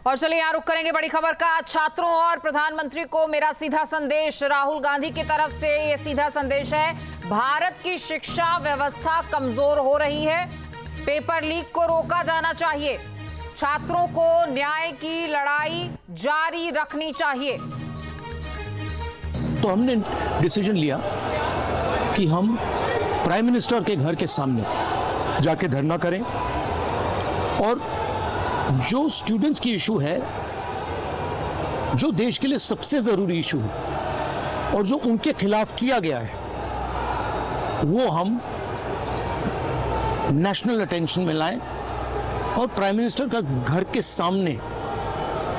और चलिए यहाँ रुक करेंगे बड़ी खबर का। छात्रों और प्रधानमंत्री को मेरा सीधा संदेश। राहुल गांधी की तरफ से ये सीधा संदेश है। भारत की शिक्षा व्यवस्था कमजोर हो रही है, पेपर लीक को रोका जाना चाहिए, छात्रों को न्याय की लड़ाई जारी रखनी चाहिए। तो हमने डिसीजन लिया कि हम प्राइम मिनिस्टर के घर के सामने जाके धरना करें और जो स्टूडेंट्स की इशू है, जो देश के लिए सबसे जरूरी इशू है और जो उनके खिलाफ किया गया है, वो हम नेशनल अटेंशन में लाएं और प्राइम मिनिस्टर का घर के सामने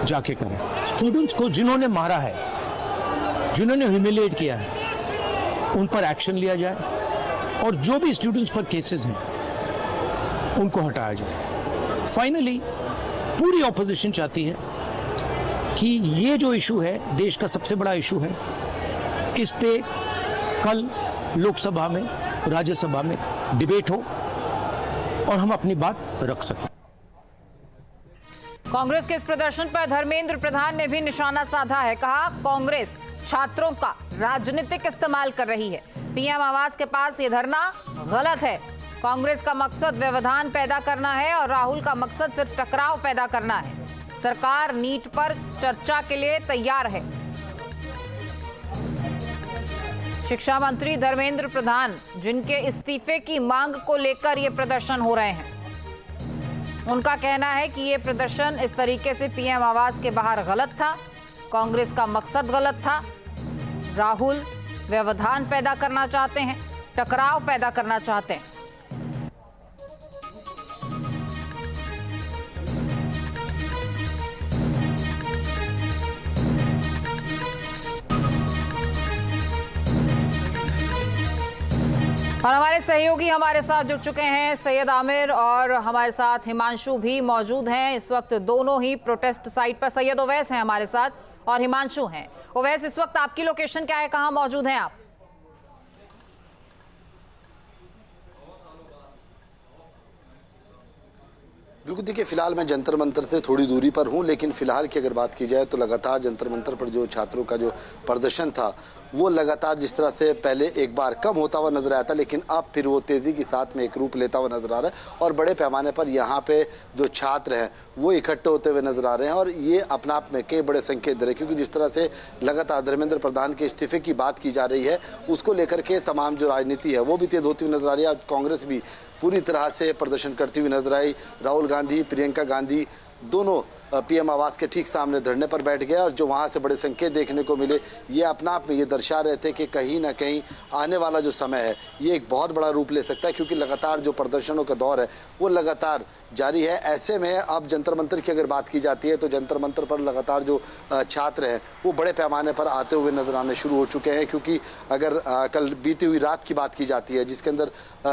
जाके करें। स्टूडेंट्स को जिन्होंने मारा है, जिन्होंने ह्यूमिलिएट किया है, उन पर एक्शन लिया जाए और जो भी स्टूडेंट्स पर केसेस हैं उनको हटाया जाए। फाइनली पूरी ऑपोजिशन चाहती है कि ये जो इशू है, देश का सबसे बड़ा इशू है, इस पे कल लोकसभा में, राज्यसभा में डिबेट हो और हम अपनी बात रख सकें। कांग्रेस के इस प्रदर्शन पर धर्मेंद्र प्रधान ने भी निशाना साधा है। कहा, कांग्रेस छात्रों का राजनीतिक इस्तेमाल कर रही है। पीएम आवास के पास ये धरना गलत है। कांग्रेस का मकसद व्यवधान पैदा करना है और राहुल का मकसद सिर्फ टकराव पैदा करना है। सरकार नीट पर चर्चा के लिए तैयार है। शिक्षा मंत्री धर्मेंद्र प्रधान, जिनके इस्तीफे की मांग को लेकर ये प्रदर्शन हो रहे हैं, उनका कहना है कि ये प्रदर्शन इस तरीके से पीएम आवास के बाहर गलत था, कांग्रेस का मकसद गलत था। राहुल व्यवधान पैदा करना चाहते हैं, टकराव पैदा करना चाहते हैं। और हमारे सहयोगी हमारे साथ जुड़ चुके हैं, सैयद आमिर और हमारे साथ हिमांशु भी मौजूद हैं। इस वक्त दोनों ही प्रोटेस्ट साइट पर सैयद ओवैस हैं हमारे साथ और हिमांशु हैं। ओवैस, इस वक्त आपकी लोकेशन क्या है, कहां मौजूद हैं आप? बिल्कुल, देखिए फिलहाल मैं जंतर मंतर से थोड़ी दूरी पर हूं, लेकिन फिलहाल की अगर बात की जाए तो लगातार जंतर मंतर पर जो छात्रों का जो प्रदर्शन था, वो लगातार जिस तरह से पहले एक बार कम होता हुआ नजर आया था, लेकिन अब फिर वो तेजी के साथ में एक रूप लेता हुआ नजर आ रहा है और बड़े पैमाने पर यहाँ पे जो छात्र हैं वो इकट्ठे होते हुए नजर आ रहे हैं। और ये अपने आप में कई बड़े संकेत दे रहे हैं, क्योंकि जिस तरह से लगातार धर्मेंद्र प्रधान के इस्तीफे की बात की जा रही है, उसको लेकर के तमाम जो राजनीति है वो भी तेज होती हुई नजर आ रही है। कांग्रेस भी पूरी तरह से प्रदर्शन करती हुई नजर आई। राहुल गांधी, प्रियंका गांधी दोनों पीएम आवास के ठीक सामने धरने पर बैठ गए और जो वहां से बड़े संकेत देखने को मिले, ये अपना आप में ये दर्शा रहे थे कि कहीं ना कहीं आने वाला जो समय है ये एक बहुत बड़ा रूप ले सकता है, क्योंकि लगातार जो प्रदर्शनों का दौर है वो लगातार जारी है। ऐसे में अब जंतर मंतर की अगर बात की जाती है तो जंतर मंतर पर लगातार जो छात्र हैं वो बड़े पैमाने पर आते हुए नजर आने शुरू हो चुके हैं। क्योंकि अगर कल बीती हुई रात की बात की जाती है, जिसके अंदर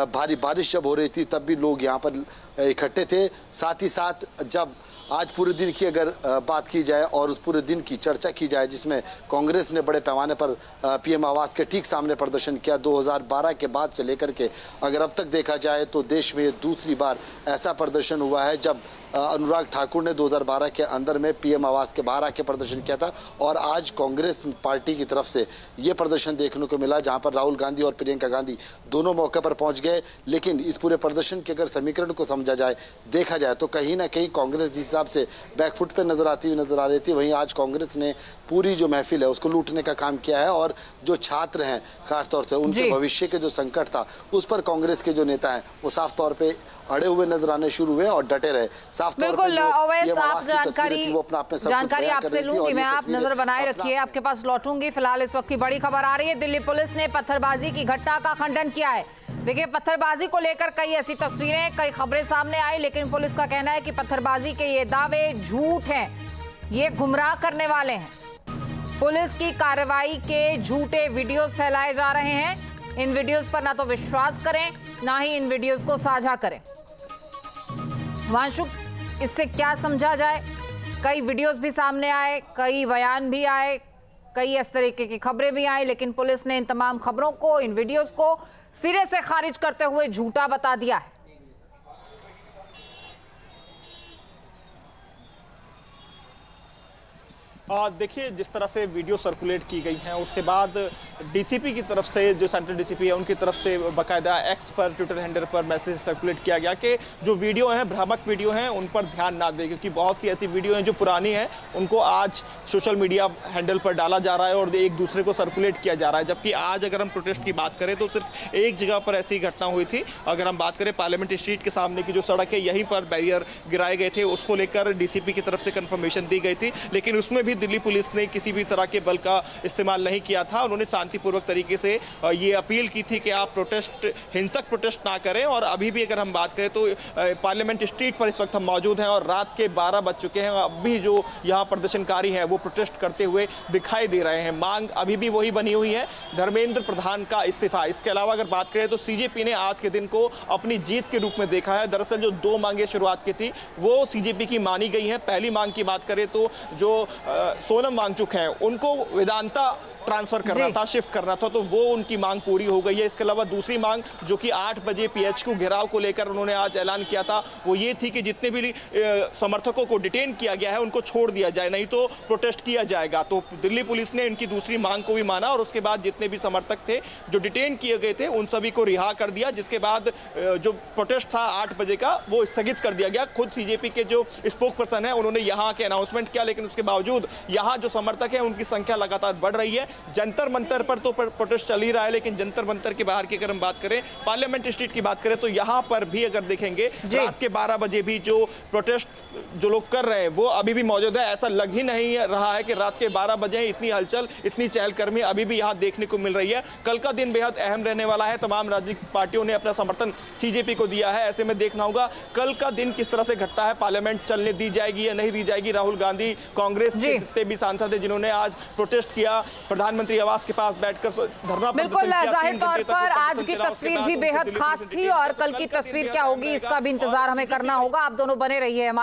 भारी बारिश जब हो रही थी, तब भी लोग यहाँ पर इकट्ठे थे। साथ ही साथ जब आज पूरे दिन की अगर बात की जाए और उस पूरे दिन की चर्चा की जाए, जिसमें कांग्रेस ने बड़े पैमाने पर पीएम आवास के ठीक सामने प्रदर्शन किया 2012 के बाद से लेकर के, अगर अब तक देखा जाए तो देश में दूसरी बार ऐसा प्रदर्शन हुआ है जब अनुराग ठाकुर ने 2012 के अंदर में पीएम आवास के बाहर आके प्रदर्शन किया था। और आज कांग्रेस पार्टी की तरफ से ये प्रदर्शन देखने को मिला, जहां पर राहुल गांधी और प्रियंका गांधी दोनों मौके पर पहुंच गए। लेकिन इस पूरे प्रदर्शन के अगर समीकरण को समझा जाए, देखा जाए, तो कहीं ना कहीं कांग्रेस जिस हिसाब से बैकफुट पे नजर आती हुई नजर आ रही थी, वहीं आज कांग्रेस ने पूरी जो महफिल है उसको लूटने का काम किया है। और जो छात्र हैं खासतौर से, उनके भविष्य के जो संकट था उस पर कांग्रेस के जो नेता हैं वो साफ तौर पे अड़े हुए नजर आने शुरू हुए और डटे रहे। साफ तौर पे ओवैस, आप जानकारी आपसे लूंगी मैं, आप नजर बनाए रखिए, आपके पास लौटूंगी। फिलहाल इस वक्त की बड़ी खबर आ रही है, दिल्ली पुलिस ने पत्थरबाजी की घटना का खंडन किया है। देखिए, पत्थरबाजी को लेकर कई ऐसी तस्वीरें, कई खबरें सामने आई, लेकिन पुलिस का कहना है कि पत्थरबाजी के ये दावे झूठ हैं, ये गुमराह करने वाले हैं। पुलिस की कार्रवाई के झूठे वीडियोस फैलाए जा रहे हैं। इन वीडियोस पर ना तो विश्वास करें, ना ही इन वीडियोस को साझा करें। वांशु, इससे क्या समझा जाए? कई वीडियोस भी सामने आए, कई बयान भी आए, कई इस तरीके की खबरें भी आई, लेकिन पुलिस ने इन तमाम खबरों को, इन वीडियोस को सिरे से खारिज करते हुए झूठा बता दिया है। देखिए, जिस तरह से वीडियो सर्कुलेट की गई है उसके बाद डीसीपी की तरफ से, जो सेंट्रल डीसीपी है उनकी तरफ से बाकायदा एक्स पर, ट्विटर हैंडल पर मैसेज सर्कुलेट किया गया कि जो वीडियो हैं भ्रामक वीडियो हैं, उन पर ध्यान ना दें, क्योंकि बहुत सी ऐसी वीडियो हैं जो पुरानी हैं, उनको आज सोशल मीडिया हैंडल पर डाला जा रहा है और एक दूसरे को सर्कुलेट किया जा रहा है। जबकि आज अगर हम प्रोटेस्ट की बात करें तो सिर्फ एक जगह पर ऐसी घटना हुई थी। अगर हम बात करें पार्लियामेंट स्ट्रीट के सामने की जो सड़क है, यहीं पर बैरियर गिराए गए थे, उसको लेकर डीसीपी की तरफ से कंफर्मेशन दी गई थी, लेकिन उसमें भी दिल्ली पुलिस ने किसी भी तरह के बल का इस्तेमाल नहीं किया था। उन्होंने शांतिपूर्वक तरीके से ये अपील की थी कि आप प्रोटेस्ट, हिंसक प्रोटेस्ट ना करें। और अभी भी अगर हम बात करें तो पार्लियामेंट स्ट्रीट पर इस वक्त हम मौजूद हैं और रात के 12 बज चुके हैं। अब भी जो यहाँ प्रदर्शनकारी हैं वो प्रोटेस्ट करते हुए दिखाई दे रहे हैं। मांग अभी भी वही बनी हुई है, धर्मेंद्र प्रधान का इस्तीफा। इसके अलावा अगर बात करें तो सीजेपी ने आज के दिन को अपनी जीत के रूप में देखा है। दरअसल जो 2 मांगे शुरुआत की थी वो सीजेपी की मानी गई हैं। पहली मांग की बात करें तो जो सोनम वांगचुक हैं उनको वेदांता ट्रांसफर करना था, शिफ्ट करना था, तो वो उनकी मांग पूरी हो गई है। इसके अलावा दूसरी मांग जो कि 8 बजे पीएचक्यू घेराव को लेकर उन्होंने आज ऐलान किया था, वो ये थी कि जितने भी समर्थकों को डिटेन किया गया है उनको छोड़ दिया जाए, नहीं तो प्रोटेस्ट किया जाएगा। तो दिल्ली पुलिस ने इनकी दूसरी मांग को भी माना और उसके बाद जितने भी समर्थक थे जो डिटेन किए गए थे उन सभी को रिहा कर दिया। जिसके बाद जो प्रोटेस्ट था 8 बजे का वो स्थगित कर दिया गया। खुद सीजेपी के जो स्पोक पर्सन है उन्होंने यहाँ के अनाउंसमेंट किया, लेकिन उसके बावजूद यहाँ जो समर्थक है उनकी संख्या लगातार बढ़ रही है। जंतर मंतर पर तो प्रोटेस्ट चल ही रहा है, लेकिन जंतर मंतर के बाहर की अगर हम बात करें, पार्लियामेंट स्ट्रीट की बात करें, तो यहाँ पर भी अगर देखेंगे रात के 12 बजे भी जो प्रोटेस्ट जो लोग कर रहे हैं वो अभी भी मौजूद है। ऐसा लग ही नहीं रहा है कि रात के 12 बजे इतनी हलचल, इतनी चहलकदमी अभी भी यहाँ देखने को मिल रही है। कल का दिन बेहद अहम रहने वाला है। तमाम राजनीतिक पार्टियों ने अपना समर्थन सीजेपी को दिया है। ऐसे में देखना होगा कल का दिन किस तरह से घटता है, पार्लियामेंट चलने दी जाएगी या नहीं दी जाएगी। राहुल गांधी, कांग्रेस के जितने भी सांसद हैं जिन्होंने आज प्रोटेस्ट किया, प्रधानमंत्री आवास के पास बैठकर धरना, बिल्कुल जाहिर तौर पर आज की तस्वीर भी बेहद खास थी और कल की तस्वीर क्या होगी इसका भी इंतजार हमें करना होगा। आप दोनों बने रहिए हमारे